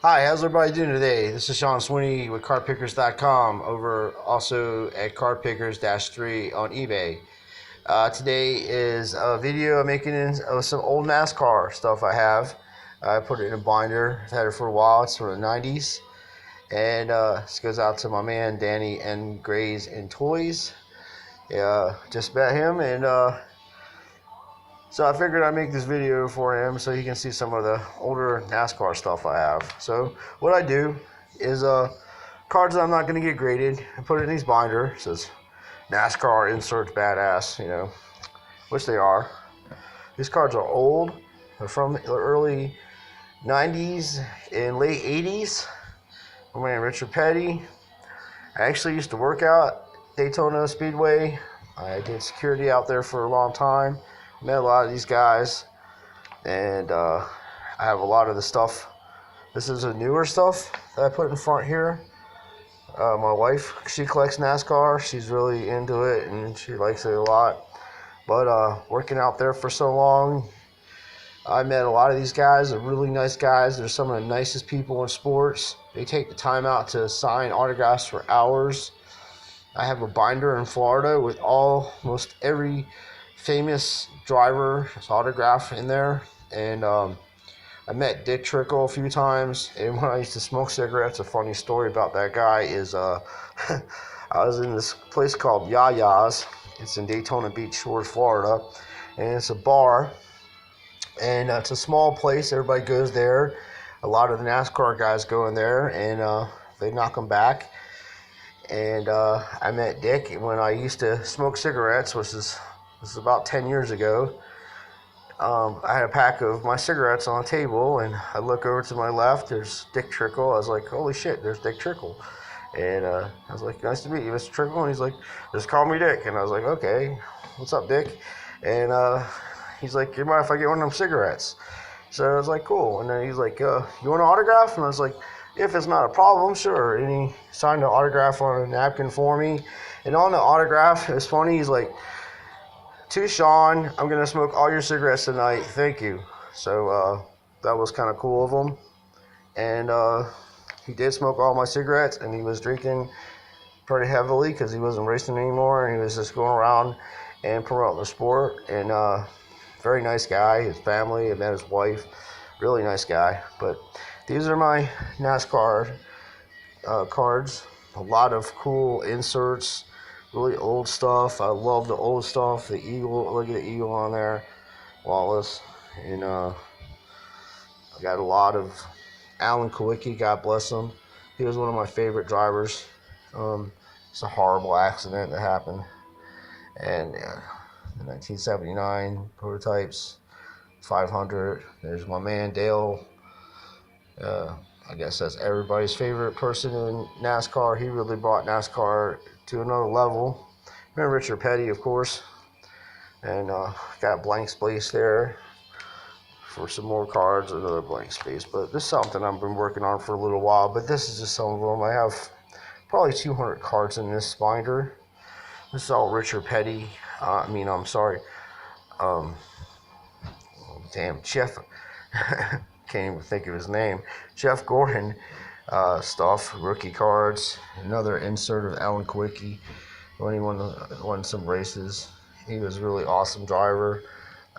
Hi, how's everybody doing today? This is Sean Sweeney with cardpickers.com, over also at cardpickers-3 on eBay. Today is a video I'm making of some old NASCAR stuff I have. I put it in a binder. I've had it for a while. It's from the 90's. And this goes out to my man Danny N. Grays and Toys. Just met him, and so I figured I'd make this video for him so he can see some of the older NASCAR stuff I have. So what I do is cards that I'm not going to get graded, I put it in these binders. It says NASCAR inserts badass, which they are. These cards are old. They're from the early 90's and late 80's. My man Richard Petty. I actually used to work out Daytona Speedway. I did security out there for a long time. Met a lot of these guys, and I have a lot of the stuff. This is the newer stuff that I put in front here. My wife, she collects NASCAR. She's really into it, and she likes it a lot. But working out there for so long, I met a lot of these guys. They're really nice guys. They're some of the nicest people in sports. They take the time out to sign autographs for hours. I have a binder in Florida with almost every famous driver's autograph in there, and I met Dick Trickle a few times. And when I used to smoke cigarettes, a funny story about that guy is I was in this place called Yaya's. It's in Daytona Beach Shores, Florida, and it's a bar, and it's a small place. Everybody goes there. A lot of the NASCAR guys go in there, and they knock them back. And I met Dick when I used to smoke cigarettes, which is this is about 10 years ago. I had a pack of my cigarettes on the table, and I look over to my left. There's Dick Trickle. I was like, holy shit, there's Dick Trickle. And I was like, nice to meet you, Mr. Trickle. And he's like, just call me Dick. And I was like, okay, what's up, Dick? And he's like, you mind if I get one of them cigarettes? So I was like, cool. And then he's like, you want an autograph? And I was like, if it's not a problem, sure. And he signed an autograph on a napkin for me. And on the autograph, it's funny, he's like, to Sean, I'm going to smoke all your cigarettes tonight. Thank you. So that was kind of cool of him. And he did smoke all my cigarettes, and he was drinking pretty heavily because he wasn't racing anymore, and he was just going around and promoting the sport. And very nice guy. His family, I met his wife. Really nice guy. But these are my NASCAR cards. A lot of cool inserts. Really old stuff. I love the old stuff. The eagle, look at the eagle on there. Wallace. And I got a lot of Alan Kulwicki, God bless him. He was one of my favorite drivers. It's a horrible accident that happened. And the 1979 prototypes, 500. There's my man Dale. I guess that's everybody's favorite person in NASCAR. He really brought NASCAR to another level. Remember Richard Petty, of course. And got a blank space there for some more cards, another blank space. But this is something I've been working on for a little while. But this is just some of them. I have probably 200 cards in this binder. This is all Richard Petty. Jeff. Can't even think of his name. Jeff Gordon stuff, rookie cards. Another insert of Alan Kulwicki when he won some races. He was a really awesome driver.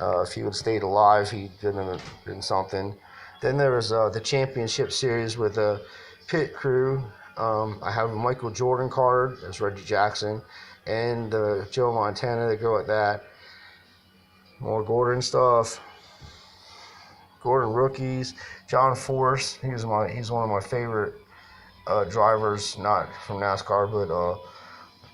If he would have stayed alive, he'd been something. Then there was the championship series with the pit crew. I have a Michael Jordan card. There's Reggie Jackson. And Joe Montana that go with that. More Gordon stuff. Gordon rookies. John Force. He's one of my favorite drivers, not from NASCAR, but I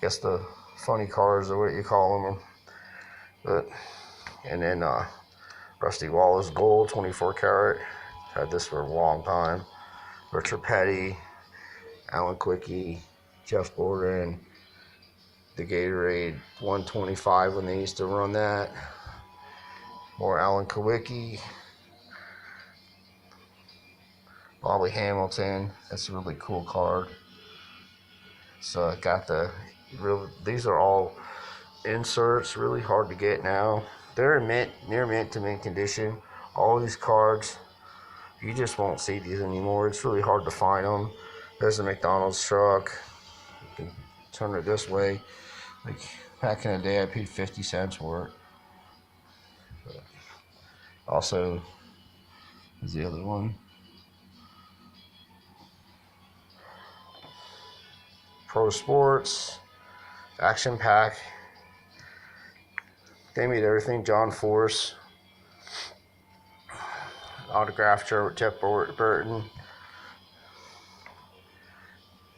guess the funny cars or what you call them. But and then Rusty Wallace Gold 24 karat. Had this for a long time. Richard Petty, Alan Kulwicki, Jeff Gordon, the Gatorade 125 when they used to run that. More Alan Kulwicki. Bobby Hamilton, that's a really cool card. So I got these are all inserts, really hard to get now. They're in near mint to mint condition. All these cards You just won't see these anymore. It's really hard to find them. There's a McDonald's truck. You can turn it this way. Like back in the day, I paid 50 cents for it. But also, there's the other one. Pro Sports, Action Pack. They made everything. John Force, autographed Jeff Burton.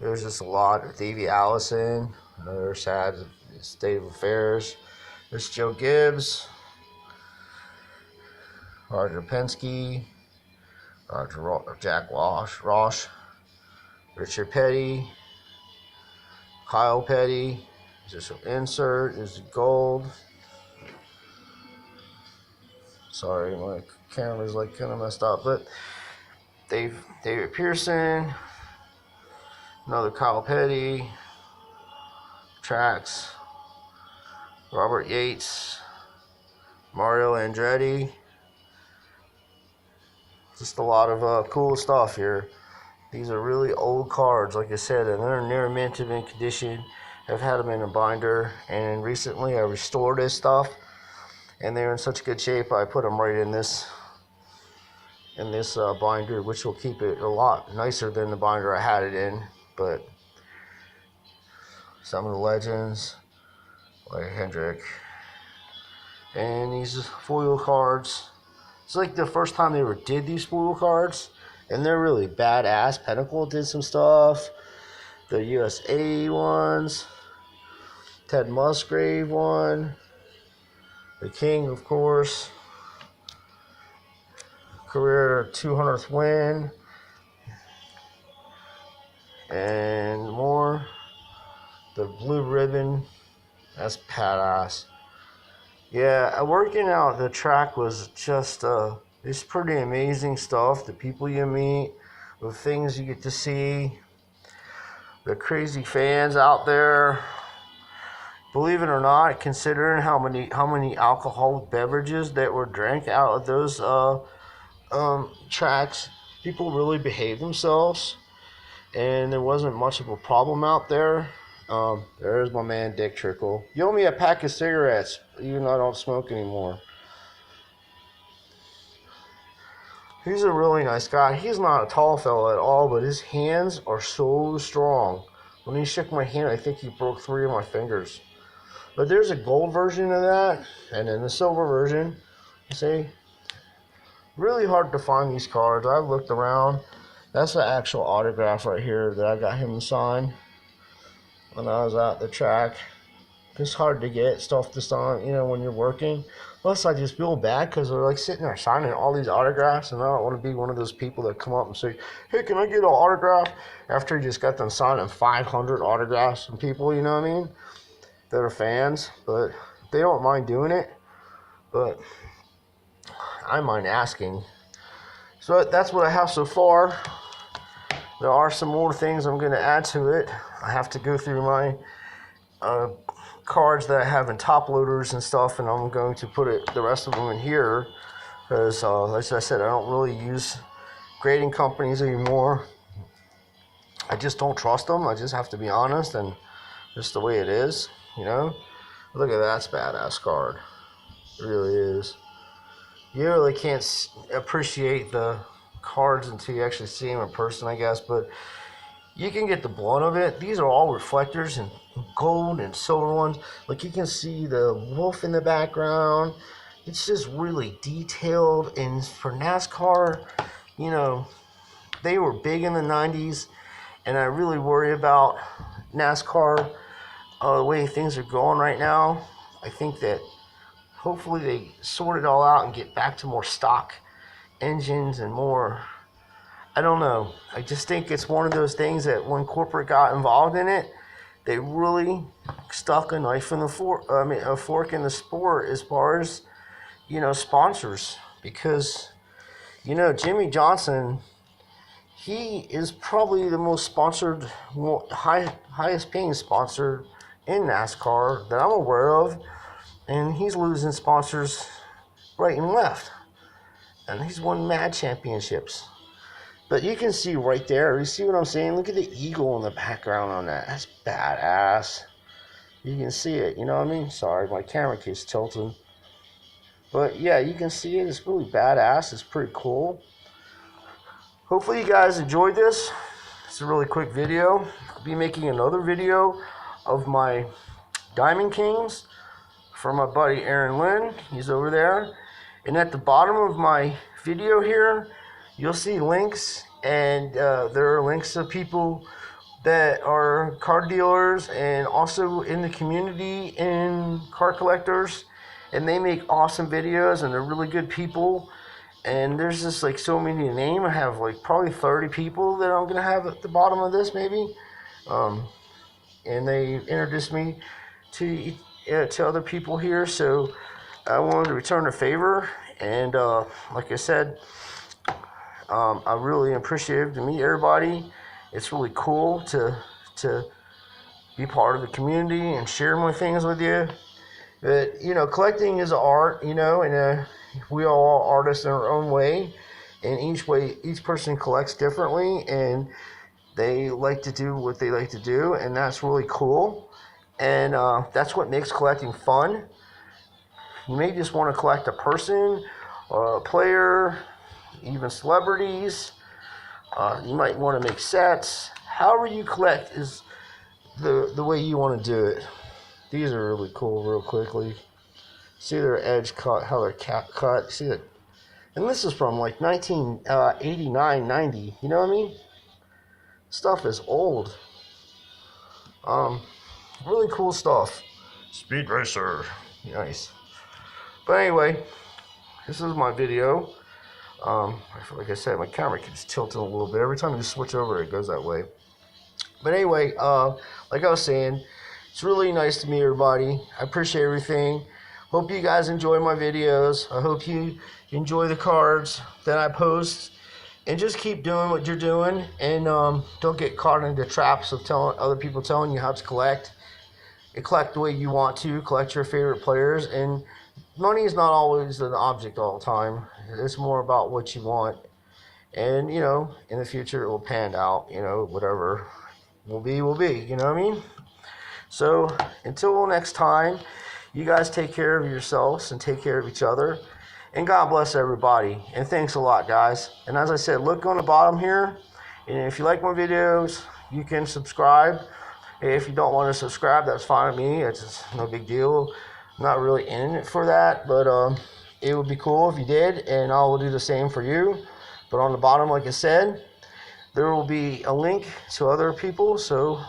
There's just a lot. Davey Allison, another sad state of affairs. There's Joe Gibbs, Roger Penske, Jack Roche, Richard Petty, Kyle Petty. There's an insert. There's gold. Sorry, my camera's like kind of messed up, but David Pearson, another Kyle Petty, tracks, Robert Yates, Mario Andretti. Just a lot of cool stuff here. These are really old cards, like I said, and they're near mint in condition. I've had them in a binder, and recently I restored this stuff, and they're in such good shape. I put them right in this binder, which will keep it a lot nicer than the binder I had it in. But some of the legends, like Hendrick, and these foil cards. It's like the first time they ever did these foil cards, and they're really badass. Pinnacle did some stuff. The USA ones, Ted Musgrave one, the King, of course, career 200th win, and more. The blue ribbon, that's badass. Yeah, working out the track was just it's pretty amazing stuff. The people you meet, the things you get to see, the crazy fans out there. Believe it or not, considering how many alcoholic beverages that were drank out of those tracks, people really behaved themselves, and there wasn't much of a problem out there. There's my man Dick Trickle. You owe me a pack of cigarettes, even though I don't smoke anymore. He's a really nice guy. He's not a tall fellow at all, but his hands are so strong. When he shook my hand, I think he broke 3 of my fingers. But there's a gold version of that, and then the silver version. You see? Really hard to find these cards. I've looked around. That's the actual autograph right here that I got him to sign when I was at the track. It's hard to get stuff to sign, when you're working. Plus, I just feel bad because they're like sitting there signing all these autographs, and I don't want to be one of those people that come up and say, "Hey, can I get an autograph?" After you just got them signing 500 autographs from people, you know what I mean, that are fans. But they don't mind doing it, but I mind asking. So that's what I have so far. There are some more things I'm going to add to it. I have to go through my cards that I have in top loaders and stuff, and I'm going to put the rest of them in here because, like I said, I don't really use grading companies anymore. I just don't trust them. I just have to be honest, and just the way it is, Look at that badass card. It really is. You really can't appreciate the cards until you actually see them in person, I guess, but you can get the blunt of it. These are all reflectors and gold and silver ones. Like, you can see the wolf in the background. It's just really detailed. And for NASCAR, they were big in the 90s, and I really worry about NASCAR, the way things are going right now. I think that hopefully they sort it all out and get back to more stock engines and more. I don't know. I just think it's one of those things that when corporate got involved in it, they really stuck a knife in the fork. A fork in the sport as far as sponsors, because Jimmy Johnson, he is probably the most sponsored, highest paying sponsor in NASCAR that I'm aware of, and he's losing sponsors right and left. and he's won mad championships. But you can see right there, you see what I'm saying? Look at the eagle in the background on that. That's badass. You can see it, you know what I mean? Sorry, my camera keeps tilting. But yeah, you can see it. It's really badass. It's pretty cool. Hopefully you guys enjoyed this. It's a really quick video. I'll be making another video of my Diamond Kings from my buddy Lynn. He's over there. And at the bottom of my video here, you'll see links, and there are links to people that are card dealers and also in the community and card collectors, and they make awesome videos, and they're really good people. And there's just like so many to name. I have like probably 30 people that I'm gonna have at the bottom of this maybe, and they introduced me to other people here, so I wanted to return the favor. And like I said, I really appreciate to meet everybody. It's really cool to be part of the community and share my things with you. But you know, collecting is art, you know, and we all are artists in our own way. And each person collects differently, and they like to do what they like to do, and that's really cool. And that's what makes collecting fun. You may just want to collect a person or a player, even celebrities. You might want to make sets. However you collect is the way you want to do it. These are really cool. Real quickly, see their edge cut, how they're cut. See it, and this is from like 1989, 90. You know what I mean? Stuff is old. Really cool stuff. Speed Racer, nice. But anyway, this is my video. Like I said, my camera keeps tilting a little bit. Every time you switch over, it goes that way. But anyway, like I was saying, it's really nice to meet everybody. I appreciate everything. Hope you guys enjoy my videos. I hope you enjoy the cards that I post. And just keep doing what you're doing. And don't get caught into traps of other people telling you how to collect. And collect the way you want to. Collect your favorite players. And money is not always an object all the time. It's more about what you want. And, you know, in the future it will pan out. You know, whatever will be, will be. You know what I mean? So, until next time, you guys take care of yourselves and take care of each other. And God bless everybody. And thanks a lot, guys. And as I said, look on the bottom here. And if you like my videos, you can subscribe. If you don't want to subscribe, that's fine with me. It's just no big deal. I'm not really in it for that. But it would be cool if you did. And I will do the same for you. But on the bottom, like I said, there will be a link to other people. So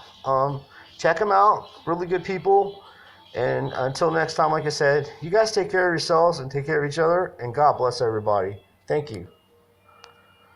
check them out. Really good people. And until next time, like I said, you guys take care of yourselves and take care of each other. And God bless everybody. Thank you.